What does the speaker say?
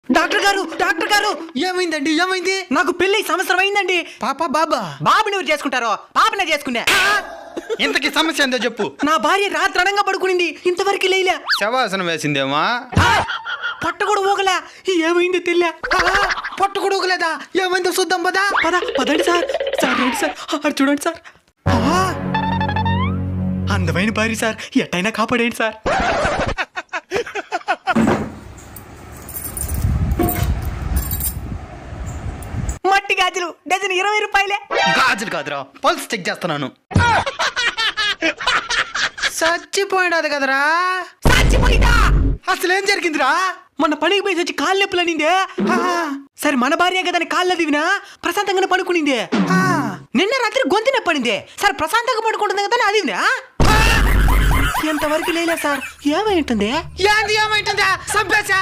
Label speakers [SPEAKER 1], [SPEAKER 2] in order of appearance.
[SPEAKER 1] Doctor గారు
[SPEAKER 2] ఏమైందండి? ఏమైంది?
[SPEAKER 1] నాకు పెళ్లి సంవత్సరం అయిందండి.
[SPEAKER 2] పాప బాబా?
[SPEAKER 1] బాబుని ఎవరు చేసుకుంటారో పాపనే చేసుకున్నా.
[SPEAKER 2] ఇంతకీ సమస్య ఏందో చెప్పు.
[SPEAKER 1] నా భార్య రాత్రణంగా పడుకునింది, ఇంతవరకు లేలే.
[SPEAKER 2] శవాసనం వేసిందేమా?
[SPEAKER 1] పొట్ట కూడా ఊగలే. ఏమైందో తెలియ.
[SPEAKER 2] పొట్ట కూడా ఊగలేదా? ఏమైందో చూద్దాం పదా.
[SPEAKER 1] పదండి సార్. రండి సార్, అటు చూడండి సార్. అందమైన భార్య సార్, ఎట్టయినా కాపాడేయండి సార్. మట్టి గాజులు డజన్ 20 రూపాయలే.
[SPEAKER 2] గాజులు కాదురా, పల్స్ చెక్ చేస్తున్నాను. చచ్చిపోయినది కదరా.
[SPEAKER 1] చచ్చిపోయిందా?
[SPEAKER 2] అసలు ఏం జరిగిందిరా?
[SPEAKER 1] మొన్న పనికి పోయి వచ్చి కాళ్ళు నొప్పులు అనిందే. సరే మన భార్య కదని కాళ్ళు దివినా ప్రశాంతంగానే పడుకునిందే. నిన్న రాత్రి గొంతు నొప్పి పడిందే. సరే ప్రశాంతంగా పడుకుంటుంది కదా అది ఎంతవరకు లేలే సార్. ఏమైంటుంది?
[SPEAKER 2] ఏంది ఏమైంటుందా? సంపేశా